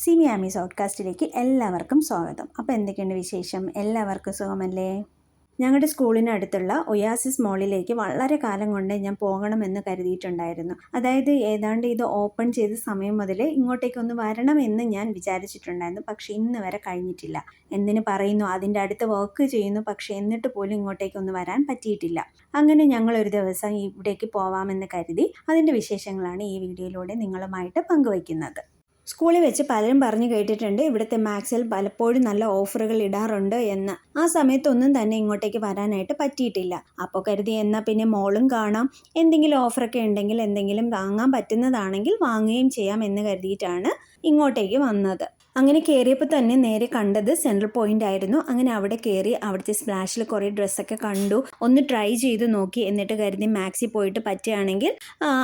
സിമിയാമി പോഡ്കാസ്റ്റിലേക്ക് എല്ലാവർക്കും സ്വാഗതം. അപ്പോൾ എന്തൊക്കെയുണ്ട് വിശേഷം? എല്ലാവർക്കും സുഖമല്ലേ? ഞങ്ങളുടെ സ്കൂളിനടുത്തുള്ള ഒയാസിസ് മോളിലേക്ക് വളരെ കാലം കൊണ്ട് ഞാൻ പോകണമെന്ന് കരുതിയിട്ടുണ്ടായിരുന്നു. അതായത് ഏതാണ്ട് ഇത് ഓപ്പൺ ചെയ്ത സമയം മുതൽ ഇങ്ങോട്ടേക്കൊന്ന് വരണമെന്ന് ഞാൻ വിചാരിച്ചിട്ടുണ്ടായിരുന്നു. പക്ഷേ ഇന്ന് വരെ കഴിഞ്ഞിട്ടില്ല. എന്തിനു പറയുന്നു, അതിൻ്റെ അടുത്ത് വർക്ക് ചെയ്യുന്നു. പക്ഷേ എന്നിട്ട് പോലും ഇങ്ങോട്ടേക്കൊന്ന് വരാൻ പറ്റിയിട്ടില്ല. അങ്ങനെ ഞങ്ങൾ ഒരു ദിവസം ഇവിടേക്ക് പോവാമെന്ന് കരുതി. അതിൻ്റെ വിശേഷങ്ങളാണ് ഈ വീഡിയോയിലൂടെ നിങ്ങളുമായിട്ട് പങ്കുവയ്ക്കുന്നത്. സ്കൂളിൽ വെച്ച് പലരും പറഞ്ഞു കേട്ടിട്ടുണ്ട് ഇവിടുത്തെ മാക്സിൽ പലപ്പോഴും നല്ല ഓഫറുകൾ ഇടാറുണ്ട് എന്ന്. ആ സമയത്തൊന്നും തന്നെ ഇങ്ങോട്ടേക്ക് വരാനായിട്ട് പറ്റിയിട്ടില്ല. അപ്പോൾ കരുതി എന്നാൽ പിന്നെ മോളും കാണാം, എന്തെങ്കിലും ഓഫറൊക്കെ ഉണ്ടെങ്കിൽ എന്തെങ്കിലും വാങ്ങാൻ പറ്റുന്നതാണെങ്കിൽ വാങ്ങുകയും ചെയ്യാം എന്ന് കരുതിയിട്ടാണ് ഇങ്ങോട്ടേക്ക് വന്നത്. അങ്ങനെ കയറിയപ്പോൾ തന്നെ നേരെ കണ്ടത് സെൻട്രൽ പോയിന്റ് ആയിരുന്നു. അങ്ങനെ അവിടെ കയറി അവിടുത്തെ സ്പ്ലാഷിൽ കുറേ ഡ്രസ്സൊക്കെ കണ്ടു, ഒന്ന് ട്രൈ ചെയ്ത് നോക്കി. എന്നിട്ട് കരുതി മാക്സിൽ പോയിട്ട് പറ്റുകയാണെങ്കിൽ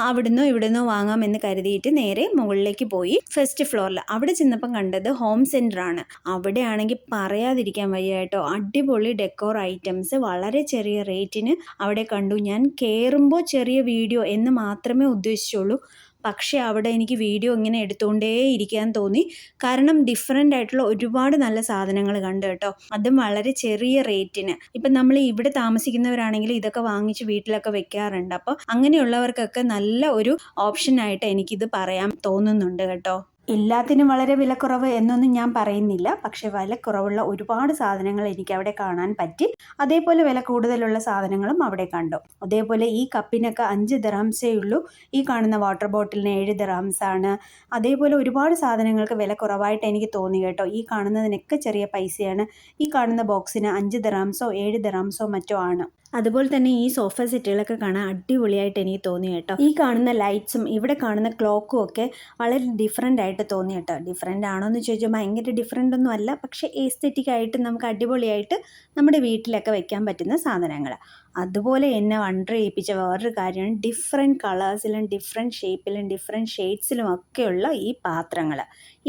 അവിടുന്നോ ഇവിടുന്നോ വാങ്ങാമെന്ന് കരുതിയിട്ട് നേരെ മുകളിലേക്ക് പോയി. ഫസ്റ്റ് ഫ്ലോറിൽ അവിടെ ചെന്നപ്പം കണ്ടത് ഹോം സെൻറ്റർ ആണ്. അവിടെ ആണെങ്കിൽ പറയാതിരിക്കാൻ വയ്യ കേട്ടോ, അടിപൊളി ഡെക്കോർ ഐറ്റംസ് വളരെ ചെറിയ റേറ്റിന് അവിടെ കണ്ടു. ഞാൻ കയറുമ്പോൾ ചെറിയ വീഡിയോ എന്ന് മാത്രമേ ഉദ്ദേശിച്ചുള്ളൂ. പക്ഷേ അവിടെ എനിക്ക് വീഡിയോ ഇങ്ങനെ എടുത്തുകൊണ്ടേ ഇരിക്കാൻ തോന്നി. കാരണം ഡിഫറെൻ്റ് ആയിട്ടുള്ള ഒരുപാട് നല്ല സാധനങ്ങൾ കണ്ടു കേട്ടോ, അതും വളരെ ചെറിയ റേറ്റിന്. ഇപ്പം നമ്മൾ ഇവിടെ താമസിക്കുന്നവരാണെങ്കിൽ ഇതൊക്കെ വാങ്ങിച്ച് വീട്ടിലൊക്കെ വെക്കാറുണ്ട്. അപ്പോൾ അങ്ങനെയുള്ളവർക്കൊക്കെ നല്ല ഒരു ഓപ്ഷനായിട്ട് എനിക്കിത് പറയാൻ തോന്നുന്നുണ്ട് കേട്ടോ. എല്ലാത്തിനും വളരെ വിലക്കുറവ് എന്നൊന്നും ഞാൻ പറയുന്നില്ല, പക്ഷേ വിലക്കുറവുള്ള ഒരുപാട് സാധനങ്ങൾ എനിക്ക് അവിടെ കാണാൻ പറ്റി. അതേപോലെ വില കൂടുതലുള്ള സാധനങ്ങളും അവിടെ കണ്ടു. അതേപോലെ ഈ കപ്പിനൊക്കെ 5 ദിർഹംസേ ഉള്ളൂ. ഈ കാണുന്ന വാട്ടർ ബോട്ടിലിന് 7 ദിർഹംസാണ്. അതേപോലെ ഒരുപാട് സാധനങ്ങൾക്ക് വില കുറവായിട്ട് എനിക്ക് തോന്നി കേട്ടോ. ഈ കാണുന്നതിനൊക്കെ ചെറിയ പൈസയാണ്. ഈ കാണുന്ന ബോക്സിന് 5 ദിർഹംസോ 7 ദിർഹംസോ മറ്റോ ആണ്. അതുപോലെ തന്നെ ഈ സോഫ സെറ്റുകളൊക്കെ കാണാൻ അടിപൊളിയായിട്ട് എനിക്ക് തോന്നി കേട്ടോ. ഈ കാണുന്ന ലൈറ്റ്സും ഇവിടെ കാണുന്ന ക്ലോക്കും ഒക്കെ വളരെ ഡിഫറെൻ്റ് ആയിട്ട് തോന്നി കേട്ടോ. ഡിഫറെൻ്റ് ആണോ എന്ന് ചോദിച്ചാൽ ഭയങ്കര ഡിഫറെൻ്റ് ഒന്നും അല്ല, പക്ഷേ എസ്തെറ്റിക് ആയിട്ട് നമുക്ക് അടിപൊളിയായിട്ട് നമ്മുടെ വീട്ടിലൊക്കെ വെക്കാൻ പറ്റുന്ന സാധനങ്ങൾ. അതുപോലെ എന്നെ വണ്ടർ ചെയ്യിപ്പിച്ച വേറൊരു കാര്യമാണ് ഡിഫറെൻറ്റ് കളേഴ്സിലും ഡിഫറെൻറ്റ് ഷേപ്പിലും ഡിഫറെൻറ്റ് ഷെയ്ഡ്സിലും ഒക്കെയുള്ള ഈ പാത്രങ്ങൾ,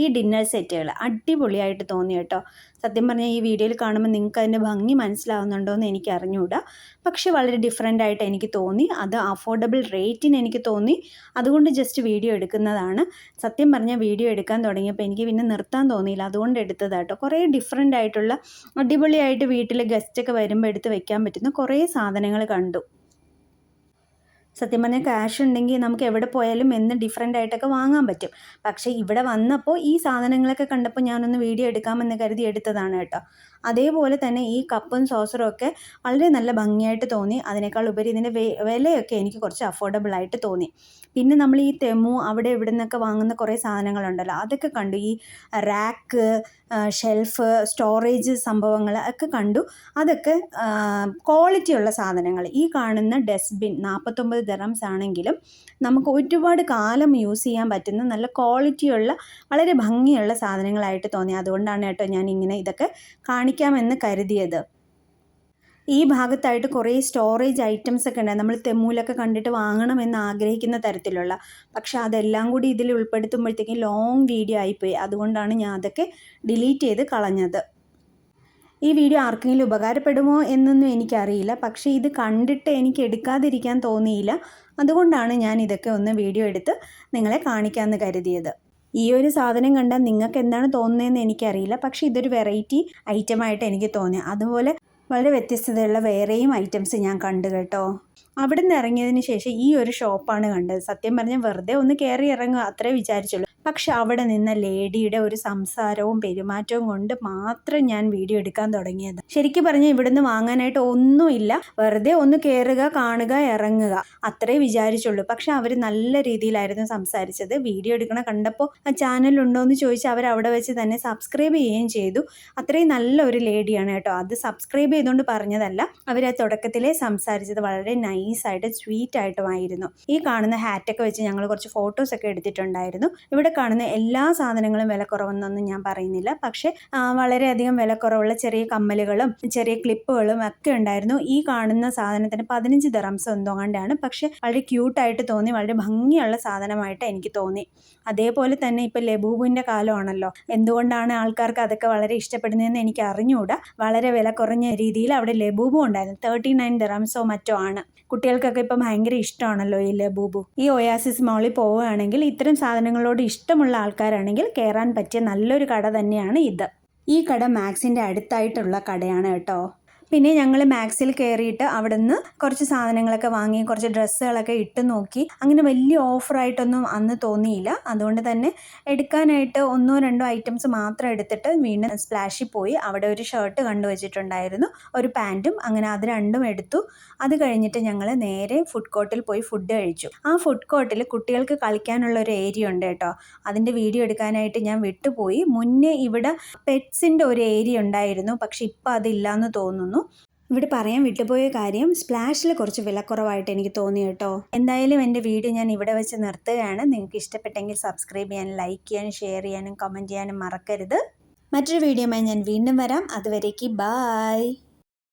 ഈ ഡിന്നർ സെറ്റുകൾ അടിപൊളിയായിട്ട് തോന്നി കേട്ടോ. സത്യം പറഞ്ഞാൽ ഈ വീഡിയോയിൽ കാണുമ്പോൾ നിങ്ങൾക്ക് അതിൻ്റെ ഭംഗി മനസ്സിലാവുന്നുണ്ടോ എന്ന് എനിക്ക് അറിഞ്ഞുകൂടാ, പക്ഷേ വളരെ ഡിഫറെൻ്റ് ആയിട്ട് എനിക്ക് തോന്നി. അത് അഫോർഡബിൾ റേറ്റിന് എനിക്ക് തോന്നി. അതുകൊണ്ട് ജസ്റ്റ് വീഡിയോ എടുക്കുന്നതാണ്. സത്യം പറഞ്ഞാൽ വീഡിയോ എടുക്കാൻ തുടങ്ങിയപ്പോൾ എനിക്ക് പിന്നെ നിർത്താൻ തോന്നിയില്ല, അതുകൊണ്ട് എടുത്തതാട്ടോ. കുറേ ഡിഫറെൻ്റ് ആയിട്ടുള്ള അടിപൊളിയായിട്ട് വീട്ടിൽ ഗസ്റ്റൊക്കെ വരുമ്പോൾ എടുത്ത് വെക്കാൻ പറ്റുന്ന കുറേ സാധനങ്ങൾ കണ്ടു. സത്യം പറഞ്ഞാൽ ക്യാഷ് ഉണ്ടെങ്കിൽ നമുക്ക് എവിടെ പോയാലും എന്ന് ഡിഫറെൻ്റ് ആയിട്ടൊക്കെ വാങ്ങാൻ പറ്റും. പക്ഷേ ഇവിടെ വന്നപ്പോൾ ഈ സാധനങ്ങളൊക്കെ കണ്ടപ്പോൾ ഞാനൊന്ന് വീഡിയോ എടുക്കാമെന്ന് കരുതി എടുത്തതാണ് കേട്ടോ. അതേപോലെ തന്നെ ഈ കപ്പും സോസറും ഒക്കെ വളരെ നല്ല ഭംഗിയായിട്ട് തോന്നി. അതിനേക്കാൾ ഉപരി ഇതിൻ്റെ വിലയൊക്കെ എനിക്ക് കുറച്ച് അഫോർഡബിൾ ആയിട്ട് തോന്നി. പിന്നെ നമ്മൾ ഈ തെമു അവിടെ ഇവിടെ നിന്നൊക്കെ വാങ്ങുന്ന കുറേ സാധനങ്ങളുണ്ടല്ലോ, അതൊക്കെ കണ്ടു. ഈ റാക്ക്, ഷെൽഫ്, സ്റ്റോറേജ് സംഭവങ്ങൾ ഒക്കെ കണ്ടു. അതൊക്കെ ക്വാളിറ്റിയുള്ള സാധനങ്ങൾ. ഈ കാണുന്ന ഡസ്റ്റ്ബിൻ 49 ദിർഹംസ് ആണെങ്കിലും നമുക്ക് ഒരുപാട് കാലം യൂസ് ചെയ്യാൻ പറ്റുന്ന നല്ല ക്വാളിറ്റിയുള്ള വളരെ ഭംഗിയുള്ള സാധനങ്ങളായിട്ട് തോന്നി. അതുകൊണ്ടാണ് കേട്ടോ ഞാൻ ഇങ്ങനെ ഇതൊക്കെ കാണിക്കാമെന്ന് കരുതിയത്. ഈ ഭാഗത്തായിട്ട് കുറേ സ്റ്റോറേജ് ഐറ്റംസ് ഒക്കെ ഉണ്ട്, നമ്മൾ തെമ്മൂലൊക്കെ കണ്ടിട്ട് വാങ്ങണമെന്ന് ആഗ്രഹിക്കുന്ന തരത്തിലുള്ള. പക്ഷെ അതെല്ലാം കൂടി ഇതിൽ ഉൾപ്പെടുത്തുമ്പോഴത്തേക്കും ലോങ് വീഡിയോ ആയിപ്പോയി. അതുകൊണ്ടാണ് ഞാൻ അതൊക്കെ ഡിലീറ്റ് ചെയ്ത് കളഞ്ഞത്. ഈ വീഡിയോ ആർക്കെങ്കിലും ഉപകാരപ്പെടുമോ എന്നൊന്നും എനിക്കറിയില്ല, പക്ഷേ ഇത് കണ്ടിട്ട് എനിക്ക് എടുക്കാതിരിക്കാൻ തോന്നിയില്ല. അതുകൊണ്ടാണ് ഞാൻ ഇതൊക്കെ ഒന്ന് വീഡിയോ എടുത്ത് നിങ്ങളെ കാണിക്കാമെന്ന് കരുതിയത്. ഈ ഒരു സാധനം കണ്ടാൽ നിങ്ങൾക്ക് എന്താണ് തോന്നുന്നതെന്ന് എനിക്കറിയില്ല, പക്ഷേ ഇതൊരു വെറൈറ്റി ഐറ്റമായിട്ട് എനിക്ക് തോന്നി. അതുപോലെ വളരെ വ്യത്യസ്തതയുള്ള വേറെയും ഐറ്റംസ് ഞാൻ കണ്ടു കേട്ടോ. അവിടെ നിന്ന് ഇറങ്ങിയതിന് ശേഷം ഈ ഒരു ഷോപ്പാണ് കണ്ടത്. സത്യം പറഞ്ഞാൽ വെറുതെ ഒന്ന് കയറി ഇറങ്ങുക അത്രേ വിചാരിച്ചുള്ളൂ. പക്ഷെ അവിടെ നിന്ന ലേഡിയുടെ ഒരു സംസാരവും പെരുമാറ്റവും കൊണ്ട് മാത്രം ഞാൻ വീഡിയോ എടുക്കാൻ തുടങ്ങിയത്. ശരിക്കും പറഞ്ഞാൽ ഇവിടുന്ന് വാങ്ങാനായിട്ട് ഒന്നുമില്ല, വെറുതെ ഒന്ന് കയറുക, കാണുക, ഇറങ്ങുക അത്രേ വിചാരിച്ചുള്ളൂ. പക്ഷെ അവർ നല്ല രീതിയിലായിരുന്നു സംസാരിച്ചത്. വീഡിയോ എടുക്കണ കണ്ടപ്പോൾ ചാനലുണ്ടോ എന്ന് ചോദിച്ചാൽ അവർ അവിടെ വെച്ച് തന്നെ സബ്സ്ക്രൈബ് ചെയ്യുകയും ചെയ്തു. അത്രയും നല്ല ഒരു ലേഡിയാണ് കേട്ടോ. അത് സബ്സ്ക്രൈബ് ചെയ്തുകൊണ്ട് പറഞ്ഞതല്ല, അവർ ആ തുടക്കത്തിലേ സംസാരിച്ചത് വളരെ നൈസായിട്ട് സ്വീറ്റ് ആയിട്ടുമായിരുന്നു. ഈ കാണുന്ന ഹാറ്റൊക്കെ വെച്ച് ഞങ്ങൾ കുറച്ച് ഫോട്ടോസൊക്കെ എടുത്തിട്ടുണ്ടായിരുന്നു. ഇവിടെ കാണുന്ന എല്ലാ സാധനങ്ങളും വിലക്കുറവെന്നൊന്നും ഞാൻ പറയുന്നില്ല, പക്ഷേ വളരെയധികം വിലക്കുറവുള്ള ചെറിയ കമ്മലുകളും ചെറിയ ക്ലിപ്പുകളും ഒക്കെ ഉണ്ടായിരുന്നു. ഈ കാണുന്ന സാധനത്തിന് 15 ദിർഹംസ് എന്തോ കണ്ടാണ്, പക്ഷേ വളരെ ക്യൂട്ടായിട്ട് തോന്നി, വളരെ ഭംഗിയുള്ള സാധനമായിട്ട് എനിക്ക് തോന്നി. അതേപോലെ തന്നെ ഇപ്പോൾ ലബൂബിൻ്റെ കാലമാണല്ലോ, എന്തുകൊണ്ടാണ് ആൾക്കാർക്ക് അതൊക്കെ വളരെ ഇഷ്ടപ്പെടുന്നതെന്ന് എനിക്ക് അറിഞ്ഞുകൂടാ. വളരെ വില കുറഞ്ഞ രീതിയിൽ അവിടെ ലബൂബും ഉണ്ടായിരുന്നു. 39 ദിർഹംസോ മറ്റോ ആണ്. കുട്ടികൾക്കൊക്കെ ഇപ്പം ഭയങ്കര ഇഷ്ടമാണല്ലോ ഈ ലബൂബു. ഈ ഒയാസിസ് മോളിൽ പോവുകയാണെങ്കിൽ ഇത്തരം സാധനങ്ങളോട് ഇഷ്ടമുള്ള ആൾക്കാരാണെങ്കിൽ കയറാൻ പറ്റിയ നല്ലൊരു കട തന്നെയാണ് ഇത്. ഈ കട മാക്സിൻ്റെ അടുത്തായിട്ടുള്ള കടയാണ് കേട്ടോ. പിന്നെ ഞങ്ങൾ മാക്സിൽ കയറിയിട്ട് അവിടെ നിന്ന് കുറച്ച് സാധനങ്ങളൊക്കെ വാങ്ങി, കുറച്ച് ഡ്രസ്സുകളൊക്കെ ഇട്ട് നോക്കി. അങ്ങനെ വലിയ ഓഫറായിട്ടൊന്നും അന്ന് തോന്നിയില്ല. അതുകൊണ്ട് തന്നെ എടുക്കാനായിട്ട് 1-2 ഐറ്റംസ് മാത്രം എടുത്തിട്ട് വീണ്ടും സ്പ്ലാഷിൽ പോയി. അവിടെ ഒരു ഷർട്ട് കണ്ടുവച്ചിട്ടുണ്ടായിരുന്നു, ഒരു പാൻറ്റും. അങ്ങനെ അത് രണ്ടും എടുത്തു. അത് കഴിഞ്ഞിട്ട് ഞങ്ങൾ നേരെ ഫുഡ് കോർട്ടിൽ പോയി ഫുഡ് കഴിച്ചു. ആ ഫുഡ് കോർട്ടിൽ കുട്ടികൾക്ക് കളിക്കാനുള്ള ഒരു ഏരിയ ഉണ്ട് കേട്ടോ. അതിൻ്റെ വീഡിയോ എടുക്കാനായിട്ട് ഞാൻ വിട്ടുപോയി. മുന്നേ ഇവിടെ പെറ്റ്സിൻ്റെ ഒരു ഏരിയ ഉണ്ടായിരുന്നു, പക്ഷെ ഇപ്പം അതില്ലാന്ന് തോന്നുന്നു. ഇവിടെ പറയാൻ വിട്ടുപോയ കാര്യം, സ്പ്ലാഷിൽ കുറച്ച് വിലക്കുറവായിട്ട് എനിക്ക് തോന്നി കേട്ടോ. എന്തായാലും എൻ്റെ വീഡിയോ ഞാൻ ഇവിടെ വെച്ച് നിർത്തുകയാണ്. നിങ്ങൾക്ക് ഇഷ്ടപ്പെട്ടെങ്കിൽ സബ്സ്ക്രൈബ് ചെയ്യാനും ലൈക്ക് ചെയ്യാനും ഷെയർ ചെയ്യാനും കമൻറ്റ് ചെയ്യാനും മറക്കരുത്. മറ്റൊരു വീഡിയോയുമായി ഞാൻ വീണ്ടും വരാം. അതുവരേക്ക് ബായ്.